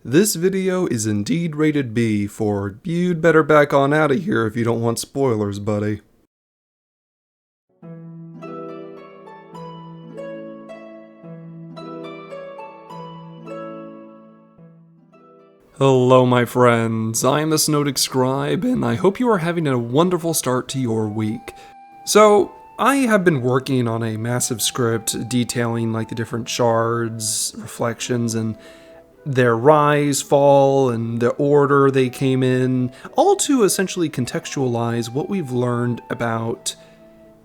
This video is indeed rated B for you'd better back on out of here if you don't want spoilers, buddy. Hello my friends, I'm the Snowdic Scribe, and I hope you are having a wonderful start to your week. So, I have been working on a massive script detailing the different shards, reflections, and their rise, fall, and the order they came in, all to essentially contextualize what we've learned about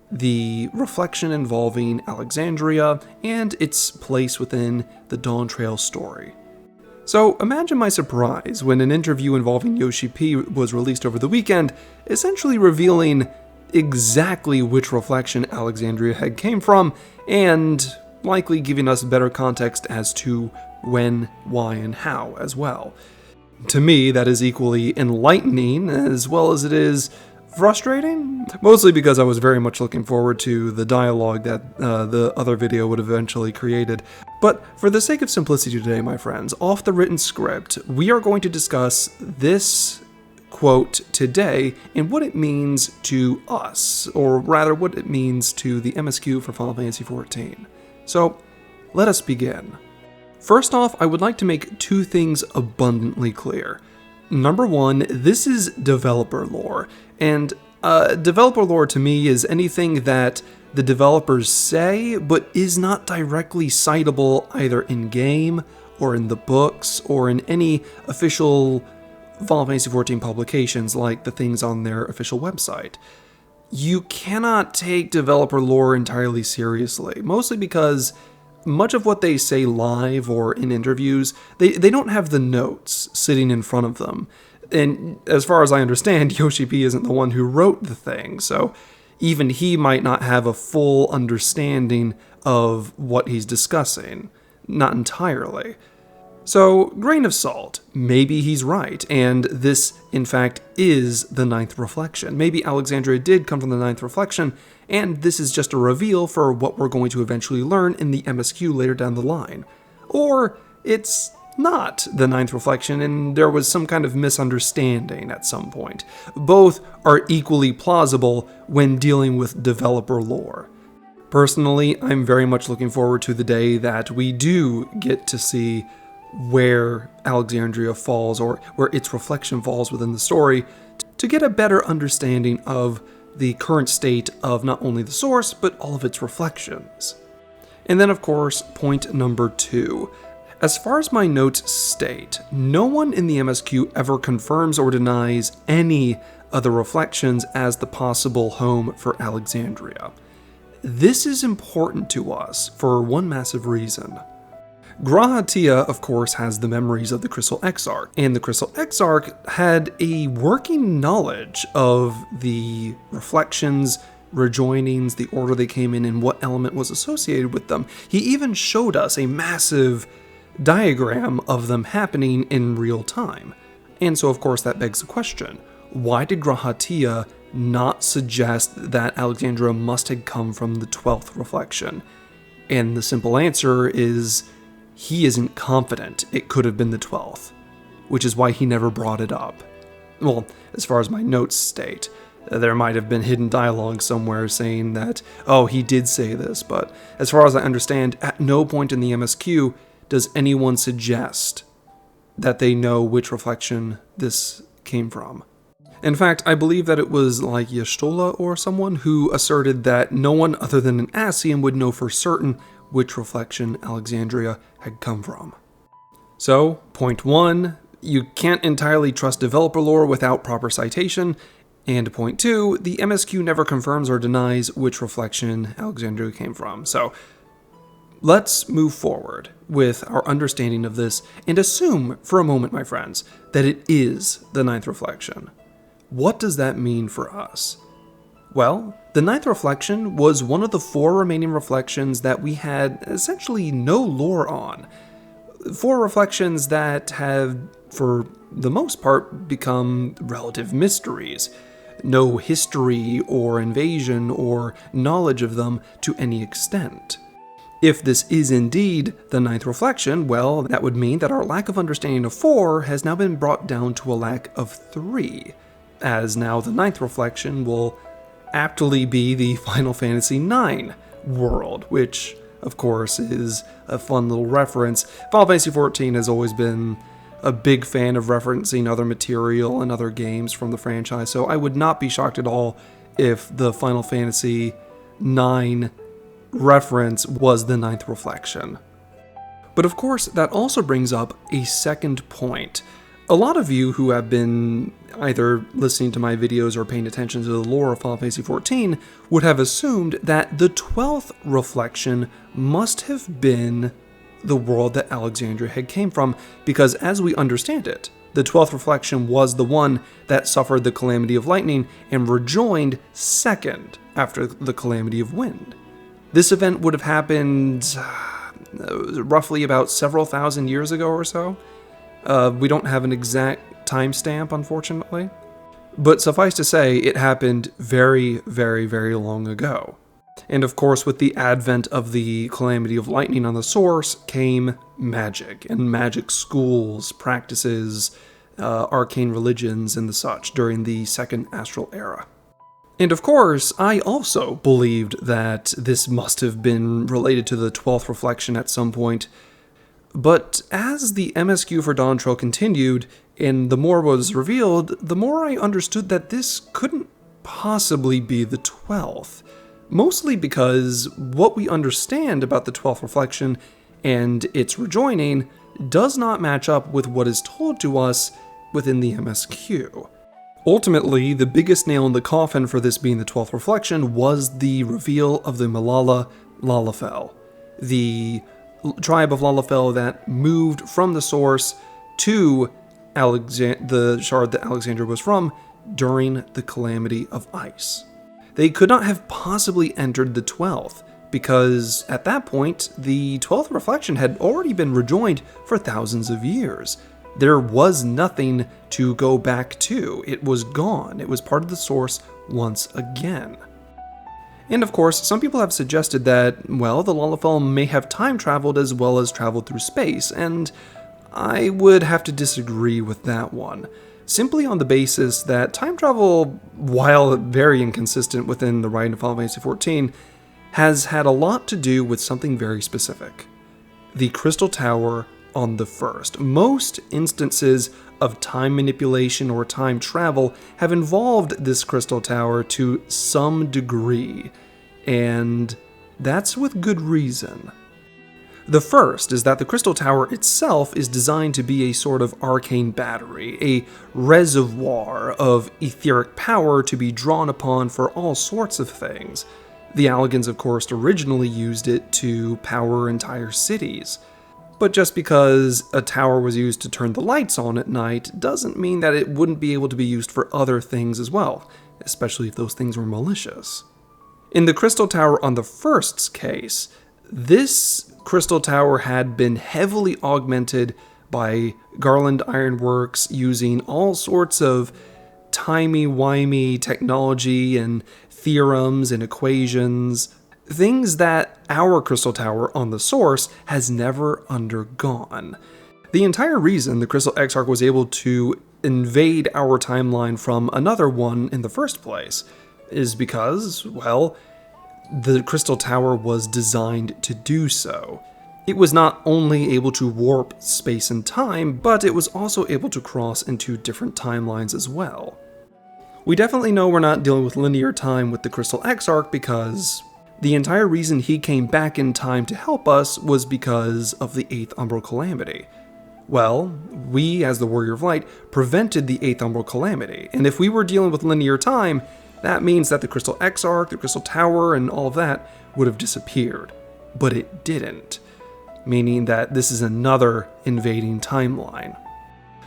the reflection involving Alexandria and its place within the Dawntrail story. So imagine my surprise when an interview involving Yoshi P was released over the weekend, essentially revealing exactly which reflection Alexandria head came from, and likely giving us better context as to when, why, and how as well. To me, that is equally enlightening as well as it is frustrating, mostly because I was very much looking forward to the dialogue that the other video would eventually created. But for the sake of simplicity today, my friends, off the written script, we are going to discuss this quote today and what it means to us, or rather what it means to the MSQ for Final Fantasy XIV. So, let us begin. First off, I would like to make two things abundantly clear. Number one, this is developer lore, and developer lore to me is anything that the developers say, but is not directly citable either in-game, or in the books, or in any official Final Fantasy XIV publications like the things on their official website. You cannot take developer lore entirely seriously, mostly because much of what they say live or in interviews, they don't have the notes sitting in front of them. And as far as I understand, Yoshi P isn't the one who wrote the thing, so even he might not have a full understanding of what he's discussing. Not entirely. So, grain of salt. Maybe he's right, and this, in fact, is the ninth reflection. Maybe Alexandria did come from the ninth reflection, and this is just a reveal for what we're going to eventually learn in the MSQ later down the line. Or it's not the ninth reflection, and there was some kind of misunderstanding at some point. Both are equally plausible when dealing with developer lore. Personally, I'm very much looking forward to the day that we do get to see where Alexandria falls, or where its reflection falls within the story, to get a better understanding of the current state of not only the source, but all of its reflections. And then, of course, point number two. As far as my notes state, no one in the MSQ ever confirms or denies any of the reflections as the possible home for Alexandria. This is important to us for one massive reason. Grahatia, of course, has the memories of the Crystal Exarch, and the Crystal Exarch had a working knowledge of the reflections, rejoinings, the order they came in, and what element was associated with them. He even showed us a massive diagram of them happening in real time. And so, of course, that begs the question, why did Grahatia not suggest that Alexandria must have come from the 12th reflection? And the simple answer is, he isn't confident it could have been the 12th, which is why he never brought it up. Well, as far as my notes state, there might have been hidden dialogue somewhere saying that, oh, he did say this, but as far as I understand, at no point in the MSQ does anyone suggest that they know which reflection this came from. In fact, I believe that it was like Y'shtola or someone who asserted that no one other than an Ascian would know for certain which reflection Alexandria had come from. So, point one, you can't entirely trust developer lore without proper citation, and point two, the MSQ never confirms or denies which reflection Alexandria came from. So, let's move forward with our understanding of this and assume for a moment, my friends, that it is the ninth reflection. What does that mean for us? Well, the ninth reflection was one of the four remaining reflections that we had essentially no lore on. Four reflections that have, for the most part, become relative mysteries. No history or invasion or knowledge of them to any extent. If this is indeed the ninth reflection, well, that would mean that our lack of understanding of 4 has now been brought down to a lack of 3, as now the ninth reflection will aptly be the Final Fantasy IX world, which, of course, is a fun little reference. Final Fantasy XIV has always been a big fan of referencing other material and other games from the franchise, so I would not be shocked at all if the Final Fantasy IX reference was the ninth reflection. But of course, that also brings up a second point. A lot of you who have been either listening to my videos or paying attention to the lore of Final Fantasy XIV would have assumed that the 12th reflection must have been the world that Alexandria had came from, because as we understand it, the 12th reflection was the one that suffered the Calamity of Lightning and rejoined second after the Calamity of Wind. This event would have happened roughly about several thousand years ago or so. We don't have an exact timestamp, unfortunately. But suffice to say, it happened very, very, very long ago. And of course, with the advent of the Calamity of Lightning on the Source came magic, and magic schools, practices, arcane religions, and the such during the Second Astral Era. And of course, I also believed that this must have been related to the 12th reflection at some point. But as the MSQ for Dawntrail continued, and the more was revealed, the more I understood that this couldn't possibly be the 12th. Mostly because what we understand about the 12th reflection and its rejoining does not match up with what is told to us within the MSQ. Ultimately, the biggest nail in the coffin for this being the 12th reflection was the reveal of the Malala Lalafell, the tribe of Lalafell that moved from the source to the shard that Alexandria was from during the Calamity of Ice. They could not have possibly entered the 12th, because at that point, the 12th reflection had already been rejoined for thousands of years. There was nothing to go back to. It was gone. It was part of the source once again. And of course, some people have suggested that, well, the Lalafell may have time traveled as well as traveled through space, and I would have to disagree with that one. Simply on the basis that time travel, while very inconsistent within the writing of Final Fantasy XIV, has had a lot to do with something very specific. The Crystal Tower on the first. Most instances of time manipulation or time travel have involved this Crystal Tower to some degree, and that's with good reason. The first is that the Crystal Tower itself is designed to be a sort of arcane battery, a reservoir of etheric power to be drawn upon for all sorts of things. The Allagans, of course, originally used it to power entire cities. But just because a tower was used to turn the lights on at night doesn't mean that it wouldn't be able to be used for other things as well, especially if those things were malicious. In the Crystal Tower on the first's case, this Crystal Tower had been heavily augmented by Garland Ironworks using all sorts of timey-wimey technology and theorems and equations, things that our Crystal Tower on the Source has never undergone. The entire reason the Crystal Exarch was able to invade our timeline from another one in the first place is because, well, the Crystal Tower was designed to do so. It was not only able to warp space and time, but it was also able to cross into different timelines as well. We definitely know we're not dealing with linear time with the Crystal Exarch because the entire reason he came back in time to help us was because of the 8th Umbral Calamity. Well, we, as the Warrior of Light, prevented the 8th Umbral Calamity, and if we were dealing with linear time, that means that the Crystal Exarch, the Crystal Tower, and all of that would have disappeared. But it didn't, meaning that this is another invading timeline.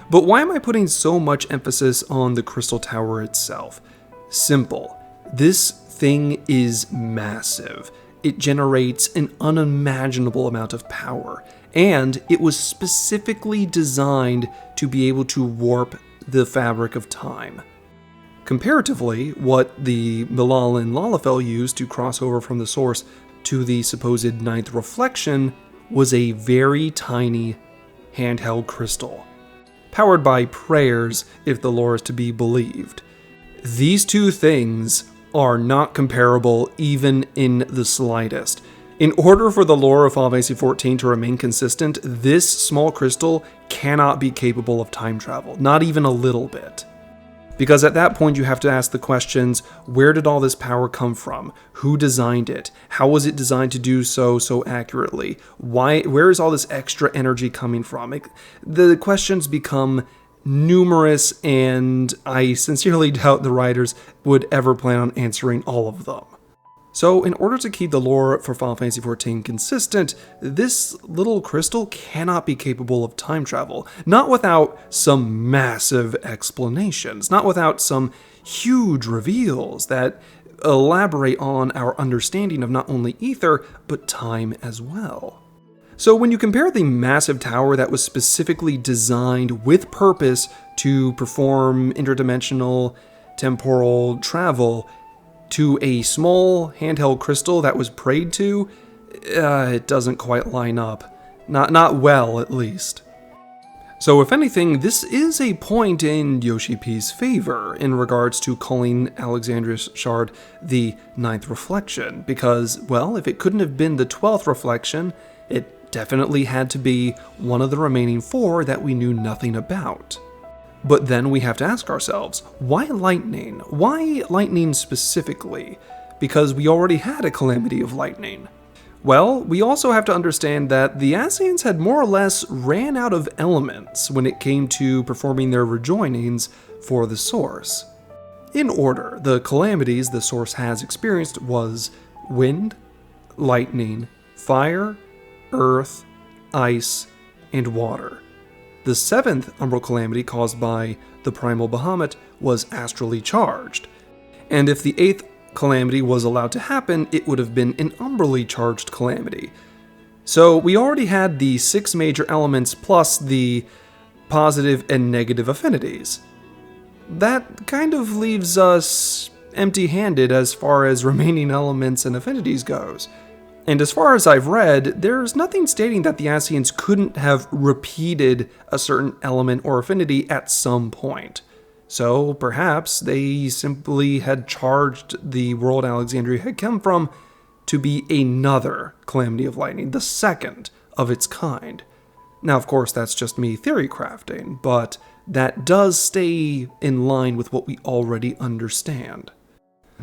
But why am I putting so much emphasis on the Crystal Tower itself? Simple. This thing is massive. It generates an unimaginable amount of power, and it was specifically designed to be able to warp the fabric of time. Comparatively, what the Milal and Lalafell used to cross over from the source to the supposed ninth reflection was a very tiny handheld crystal, powered by prayers if the lore is to be believed. These two things are not comparable even in the slightest. In order for the lore of Final Fantasy XIV to remain consistent, this small crystal cannot be capable of time travel, not even a little bit. Because at that point you have to ask the questions, where did all this power come from? Who designed it? How was it designed to do so accurately? Where is all this extra energy coming from? The questions become numerous, and I sincerely doubt the writers would ever plan on answering all of them. So in order to keep the lore for Final Fantasy XIV consistent, this little crystal cannot be capable of time travel, not without some massive explanations, not without some huge reveals that elaborate on our understanding of not only ether, but time as well. So when you compare the massive tower that was specifically designed with purpose to perform interdimensional temporal travel to a small handheld crystal that was prayed to, it doesn't quite line up. Not well, at least. So if anything, this is a point in Yoshi P's favor in regards to calling Alexandria's shard the ninth reflection, because, well, if it couldn't have been the 12th reflection, it definitely had to be one of the remaining 4 that we knew nothing about. But then we have to ask ourselves, why lightning? Why lightning specifically? Because we already had a calamity of lightning. Well, we also have to understand that the Ascians had more or less ran out of elements when it came to performing their rejoinings for the source. In order, the calamities the source has experienced was wind, lightning, fire, earth, ice, and water. The 7th umbral calamity caused by the primal Bahamut was astrally charged, and if the 8th calamity was allowed to happen, it would have been an umbrally charged calamity. So we already had the 6 major elements plus the positive and negative affinities. That kind of leaves us empty-handed as far as remaining elements and affinities goes. And as far as I've read, there's nothing stating that the Ascians couldn't have repeated a certain element or affinity at some point. So perhaps they simply had charged the world Alexandria had come from to be another calamity of lightning, the 2nd of its kind. Now, of course, that's just me theory crafting, but that does stay in line with what we already understand.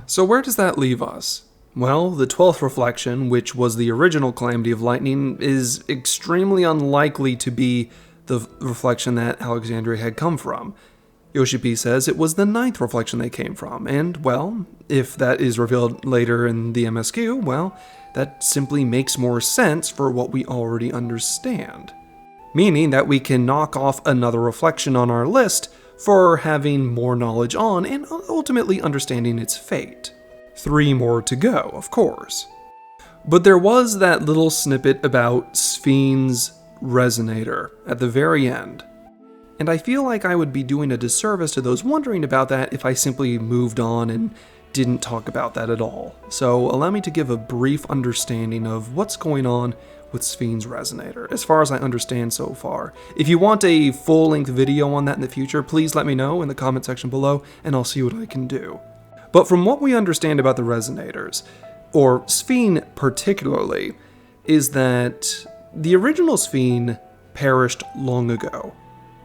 So where does that leave us? Well, the 12th reflection, which was the original calamity of lightning, is extremely unlikely to be the reflection that Alexandria had come from. Yoshi P says it was the 9th reflection they came from, and, well, if that is revealed later in the MSQ, well, that simply makes more sense for what we already understand. Meaning that we can knock off another reflection on our list for having more knowledge on and ultimately understanding its fate. 3 more to go, of course. But there was that little snippet about Sphine's resonator at the very end. And I feel like I would be doing a disservice to those wondering about that if I simply moved on and didn't talk about that at all. So allow me to give a brief understanding of what's going on with Sphine's resonator, as far as I understand so far. If you want a full-length video on that in the future, please let me know in the comment section below, and I'll see what I can do. But from what we understand about the resonators, or Sphine particularly, is that the original Sphine perished long ago.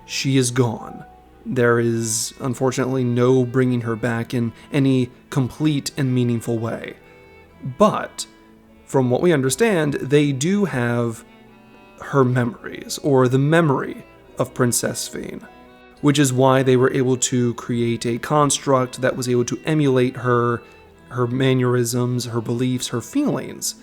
She is gone. There is, unfortunately, no bringing her back in any complete and meaningful way. But, from what we understand, they do have her memories, or the memory of Princess Sphine, which is why they were able to create a construct that was able to emulate her mannerisms, her beliefs, her feelings.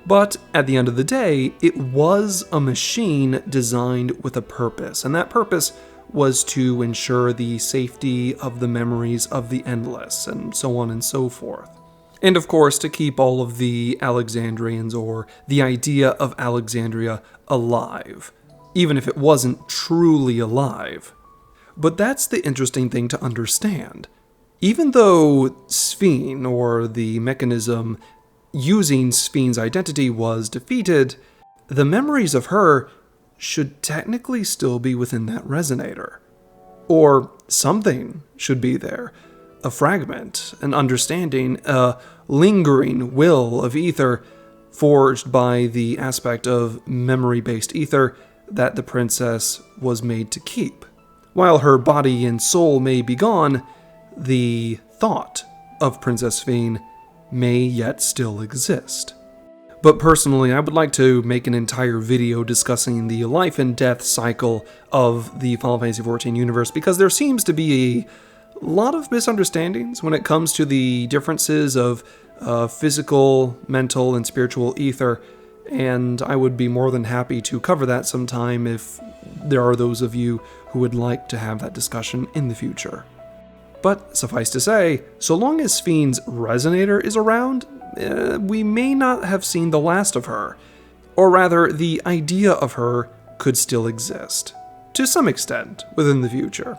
But at the end of the day, it was a machine designed with a purpose, and that purpose was to ensure the safety of the memories of the Endless, and so on and so forth. And of course, to keep all of the Alexandrians, or the idea of Alexandria, alive, even if it wasn't truly alive. But that's the interesting thing to understand. Even though Sphine, or the mechanism, using Sphne's identity was defeated, the memories of her should technically still be within that resonator. Or something should be there. A fragment, an understanding, a lingering will of ether forged by the aspect of memory-based ether that the princess was made to keep. While her body and soul may be gone, the thought of Princess Sphne may yet still exist. But personally, I would like to make an entire video discussing the life and death cycle of the Final Fantasy XIV universe, because there seems to be a lot of misunderstandings when it comes to the differences of physical, mental, and spiritual ether, and I would be more than happy to cover that sometime if there are those of you who would like to have that discussion in the future. But suffice to say, so long as Sphne's resonator is around, we may not have seen the last of her. Or rather, the idea of her could still exist, to some extent, within the future.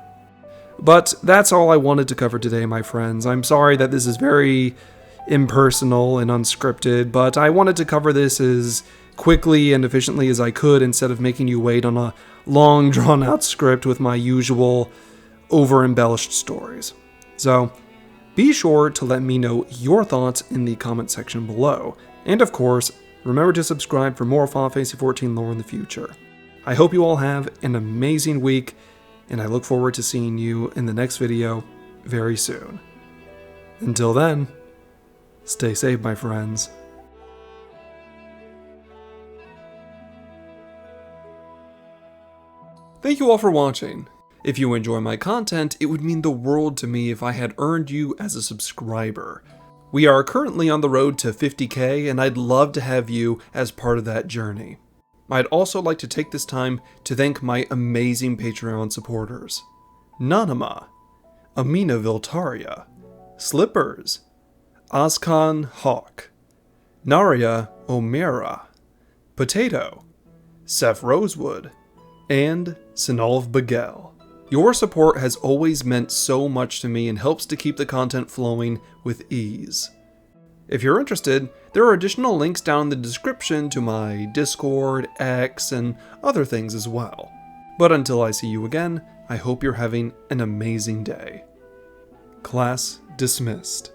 But that's all I wanted to cover today, my friends. I'm sorry that this is very impersonal and unscripted, but I wanted to cover this as quickly and efficiently as I could instead of making you wait on a long, drawn-out script with my usual over-embellished stories. So, be sure to let me know your thoughts in the comment section below. And of course, remember to subscribe for more Final Fantasy XIV lore in the future. I hope you all have an amazing week, and I look forward to seeing you in the next video very soon. Until then, stay safe, my friends. Thank you all for watching. If you enjoy my content, it would mean the world to me if I had earned you as a subscriber. We are currently on the road to 50k, and I'd love to have you as part of that journey. I'd also like to take this time to thank my amazing Patreon supporters: Nanima, Amina Viltaria, Slippers, Ozkan Hawk, Naria O'Meara, Potato, Seth Rosewood, and Sinolv Bagel. Your support has always meant so much to me and helps to keep the content flowing with ease. If you're interested, there are additional links down in the description to my Discord, X, and other things as well. But until I see you again, I hope you're having an amazing day. Class dismissed.